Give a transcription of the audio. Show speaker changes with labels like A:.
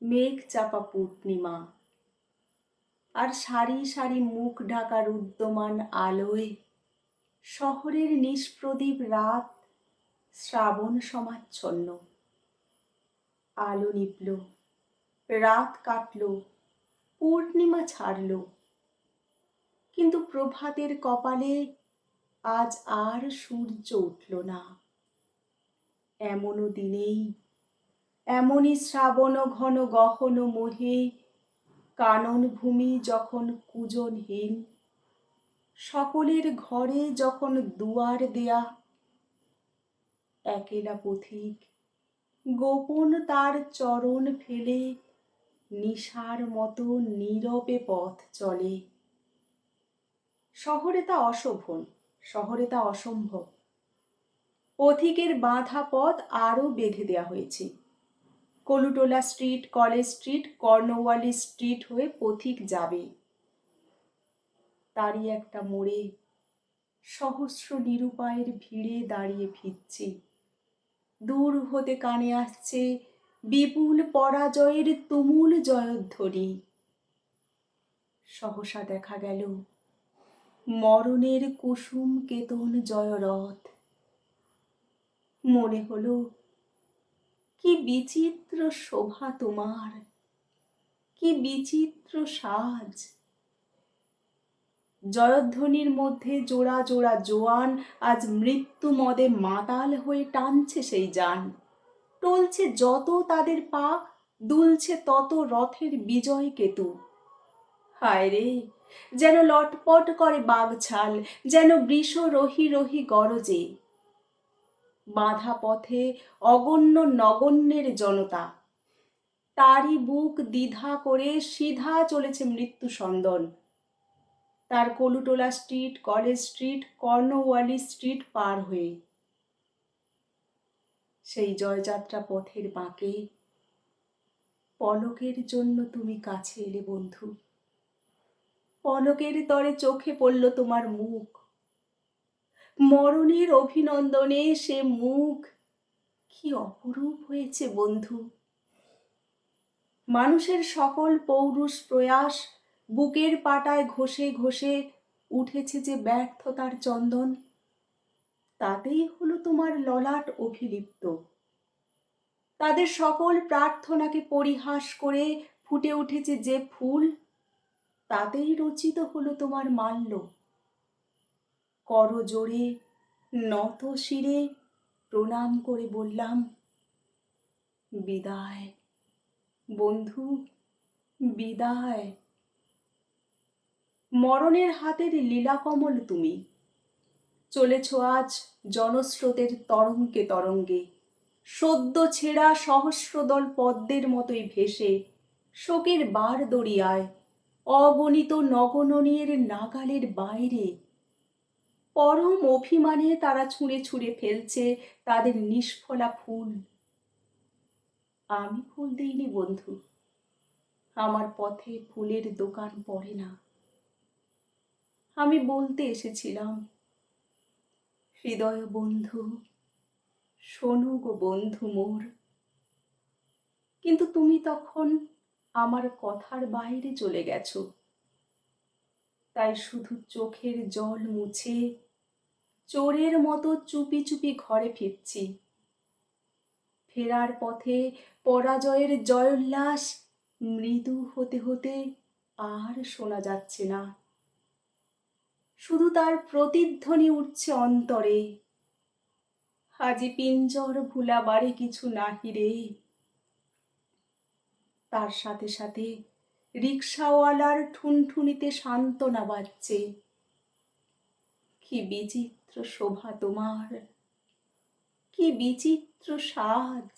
A: মেঘ চাপা পূর্ণিমা, আর সারি সারি মুখ ঢাকা রুদ্ধমান আলোয় শহরের নিষ্প্রদীপ রাত শ্রাবণ সমাচ্ছন্ন। আলো নিভল, রাত কাটল, পূর্ণিমা ছাড়ল, কিন্তু প্রভাতের কপালে আজ আর সূর্য উঠল না। এমনও দিনেই, এমনই শ্রাবণ ঘন গহন মোহে, কানন ভূমি যখন কুজনহীন, সকলের ঘরে যখন দুয়ার দেয়া, একেলা পথিক গোপন তার চরণ ফেলে নিশার মতো নীরবে পথ চলে। শহরে তা অশোভন, শহরে তা অসম্ভব। পথিকের বাঁধা পথ আরও বেঁধে দেয়া হয়েছে। Kalutola street, college street, Cornwallis street হয়ে পথিক যাবে। তারই একটা মোড়ে সহস্র নিরুপায়ের ভিড়ে দাঁড়িয়ে ভিজছি। দূর হতে কানে আসছে বিপুল পরাজয়ের তুমুল জয়ধ্বনি। সহসা দেখা গেল মরণের কুসুম কেতন জয়রথ। মনে হলো কি বিচিত্র শোভা তোমার, কি বিচিত্র সাজ। জয়ধ্বনির মধ্যে জোড়া জোড়া জোয়ান আজ মৃত্যু মদে মাতাল হয়ে টানছে সেই যান। টলছে যত তাদের পা, দুলছে তত রথের বিজয় কেতু। হায় রে, যেন লটপট করে বাঘছাল, যেন বৃষ রহি রহি গরজে। বাঁধা পথে অগণ্য নগণ্যের জনতা, তারই বুক দ্বিধা করে সিধা চলেছে মৃত্যু সন্দন। তার Kalutola street, college street, Cornwallis street পার হয়ে। সেই জয়যাত্রা পথের বাঁকে পলকের জন্য তুমি কাছে এলে বন্ধু। পলকের তরে চোখে পড়ল তোমার মুখ। মরণের অভিনন্দনে সে মুখ কি অপরূপ হয়েছে বন্ধু। মানুষের সকল পৌরুষ প্রয়াস বুকের পাটায় ঘষে ঘষে উঠেছে যে ব্যর্থতার চন্দন, তাতেই হলো তোমার ললাট অভিলিপ্ত। তাদের সকল প্রার্থনাকে পরিহাস করে ফুটে উঠেছে যে ফুল, তাতেই রচিত হলো তোমার মাল্য। করজোড়ে নত শিরে প্রণাম করে বললাম, বিদায় বন্ধু, বিদায়। মরণের হাতের লীলাকমল তুমি, চলেছ আজ জনস্রোতের তরঙ্গে তরঙ্গে, সদ্য ছেঁড়া সহস্রদল পদ্মের মতোই ভেসে শোকের বার দরিয়ায়, অগণিত নগননীর নাগালের বাইরে। পরম অভিমানে তারা ছুঁড়ে ছুঁড়ে ফেলছে তাদের নিষ্ফলা ফুল। আমি ফুল দিইনি বন্ধু, আমার পথে ফুলের দোকান পড়ে না। আমি বলতে এসেছিলাম, হৃদয় বন্ধু, শোনো গো বন্ধু মোর। কিন্তু তুমি তখন আমার কথার বাইরে চলে গেছো। তাই শুধু চোখের জল মুছে চোরের মতো চুপি চুপি ঘরে ফিরছি। ফেরার পথে পরাজয়ের জয়োল্লাস মৃদু হতে হতে আর শোনা যাচ্ছে না। শুধু তার প্রতিধ্বনি উঠছে অন্তরে, হাজি পিঞ্জর ভুলাবারে কিছু নাহি রে। তার সাথে সাথে রিকশাওয়ালার ঠুনঠুনিতে সান্ত্বনা বাজছে। কি বিচিত্র শোভা তোমার, কি বিচিত্র সাজ।